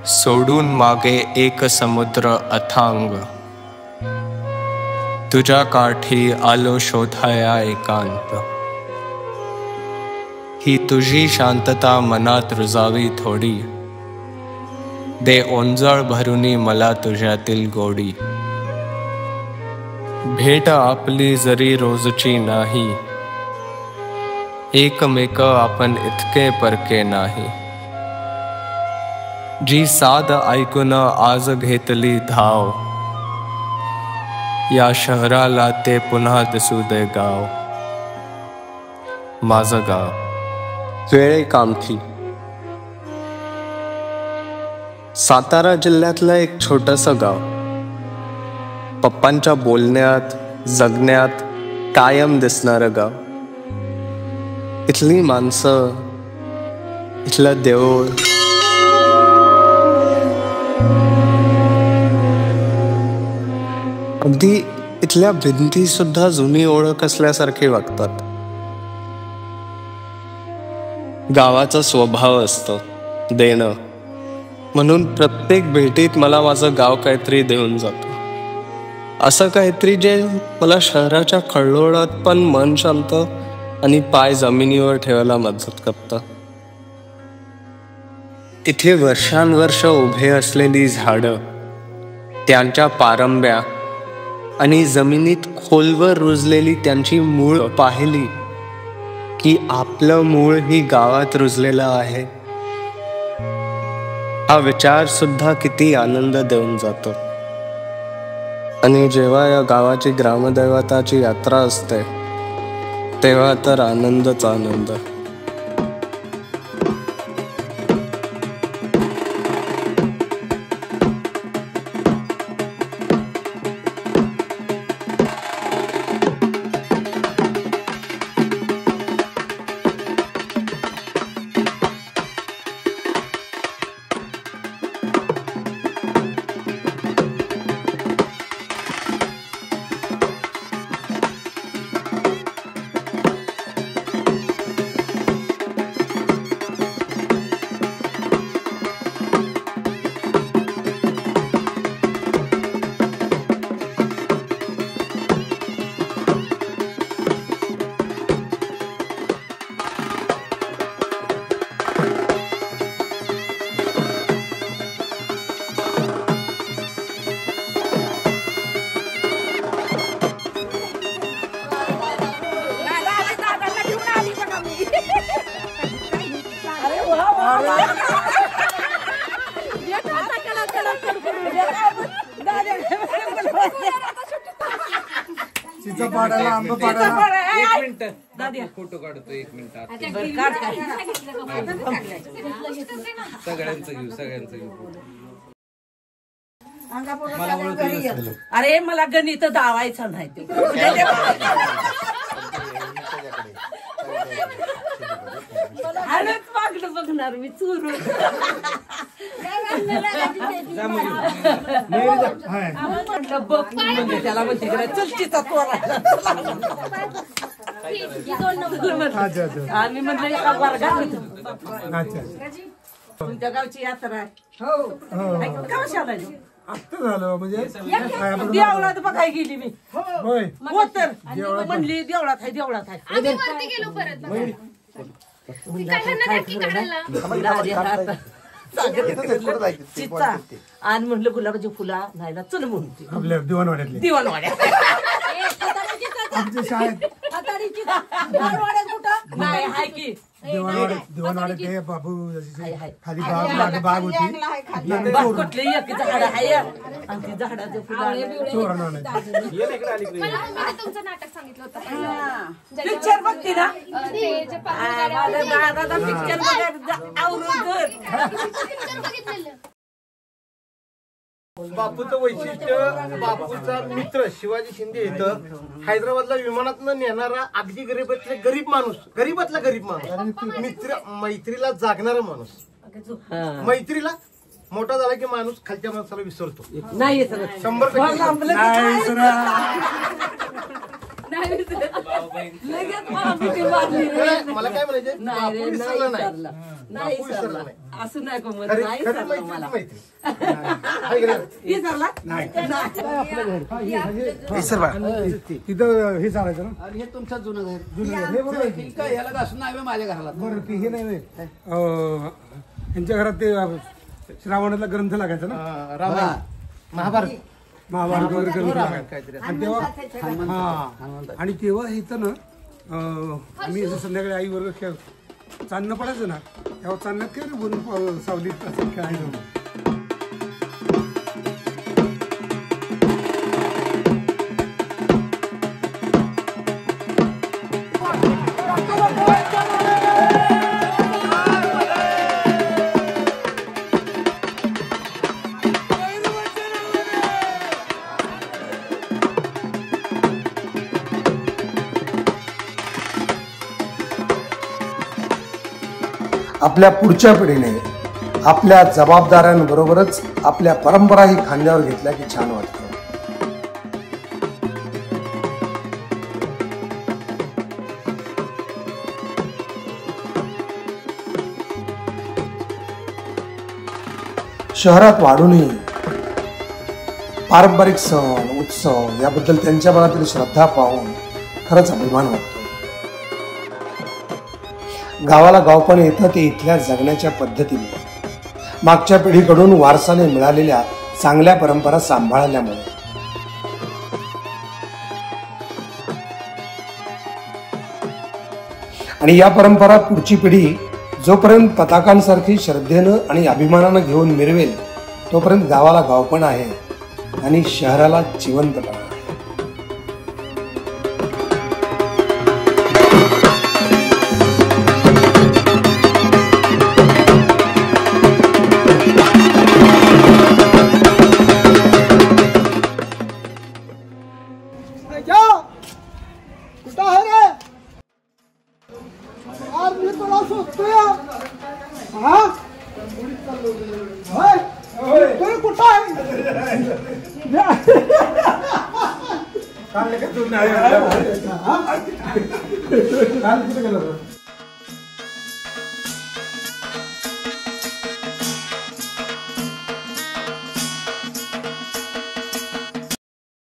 सोडून मागे एक समुद्र अथांग, तुझ्या काठी आलो शोधाया एकांत. ही तुझी शांतता मनात रुजावी थोडी, दे ओंजळ भरुनी मला तुझ्यातील गोडी. भेट आपली जरी रोजची नाही, एकमेक आपण इतके परके नाही. जी साद ऐकून आज घेतली धाव, या शहराला ते पुन्हा दिसू दे गाव. माझं गाव वेळे कामठी. सातारा जिल्ह्यातलं एक छोटंसं गाव. पप्पांच्या बोलण्यात जगण्यात कायम दिसणारं गाव. इथली माणसं, इथलं देऊळ, अगदी इथल्या भिंती सुद्धा जुनी ओळख असल्यासारखे वागतात. गावाचा स्वभाव असतो देणं, म्हणून प्रत्येक भेटीत मला माझं गाव काहीतरी देऊन जातं. असं काहीतरी जे मला शहराच्या खळलोळात पण मन शांत आणि पाय जमिनीवर ठेवायला मदत करतं. इथे वर्षांवर्ष उभे असलेली झाडं, त्यांच्या पारंब्या आणि जमिनीत खोलवर रुजलेली त्यांची मूळ पाहिली की आपलं मूळ ही गावात रुजलेलं आहे, हा विचार सुद्धा किती आनंद देऊन जातो. आणि जेव्हा या गावाची ग्रामदैवताची यात्रा असते तेव्हा तर आनंदच आनंद. फोटो काढतो 1 मिनिट. सगळ्यांचं घेऊ. अरे मला गणित दावायचं नाही ते. मागणं बघणार मी चुरून. त्याला म्हणते चलचीचा तोरा. आम्ही म्हणलं एका वर्गात तुमच्या गावची यात्रा आहे. कशाला झालं म्हणजे देवळात बघाय गेली मी. हो तर म्हणली देवळात आहे देवळात आहे. आणि म्हणलं गुलाबाची फुला नाही ना चल म्हणते आपल्या दिवाणवाड्यातली आमच्या शाळेत नाही हाय की दिवाणवाड्यात बाबू खाली बाग होती. कुठली एक झाड आहे आणि ती झाडाचे फुलं नाटक सांगितलं होतं. पिक्चर बघते ना पिक्चर बापूचं वैशिष्ट्य, बापूचा मित्र शिवाजी शिंदे इथं हैदराबादला विमानातनं नेणारा अगदी गरीब माणूस, गरीबातला गरीब माणूस, मैत्रीला जागणारा माणूस, मैत्रीला मोठा झाला की माणूस खालच्या माणसाला विसरतो. नाही सर 100% लांबलं की नाही काय? सुना. नाही लगेच मला भीती वाटली रे. मला काय म्हणायचे, नाही बापू रे, विसरला नाही नाही. विसरला. नाही बापू विसरला विसरला. नाही. असं नाही गमत. खरी नाही खरी विसरला माहिती मला. माहिती आहे की नाही? विसरला? नाही नाही. सर बा तिथं हे चालायचं ना हे तुमचं जुनं घर जुनं घर. हे बरोबर आहे की. काय याला घासून नाही बे माझ्या घराला. बरं ते हे नाही यांच्या घरात ते श्रावणातला ग्रंथ लागायचा ना रामायण महाभारत महाभारत वगैरे ग्रंथ लागायचा आणि तेव्हा हा आणि तेव्हा इथं ना आम्ही असं संध्याकाळी आई वर्ग खेळ चांदणं पडायचं ना तेव्हा चांदण्यात काय रे बोलून सावलीत असं खेळायचं. आपल्या पुढच्या पिढीने आपल्या जबाबदाऱ्यांबरोबरच आपल्या परंपराही खांद्यावर घेतल्या की छान वाटतं. शहरात वाढूनही पारंपरिक सण उत्सव याबद्दल त्यांच्या मनातील श्रद्धा पाहून खरंच अभिमान वाटतो. गावाला गावपण येतं ते इथल्या जगण्याच्या पद्धतीने, मागच्या पिढीकडून वारसाने मिळालेल्या चांगल्या परंपरा सांभाळल्यामुळे. आणि या परंपरा पुढची पिढी जोपर्यंत पताकांसारखी श्रद्धेनं आणि अभिमानानं घेऊन मिरवेल तोपर्यंत गावाला गावपण आहे आणि शहराला जिवंतपणा आहे. कुठं आहे रे? आज मी तुला शोधतोय. हा? होय? तुम्ही कुठं आहे? काल कुठे गेलो?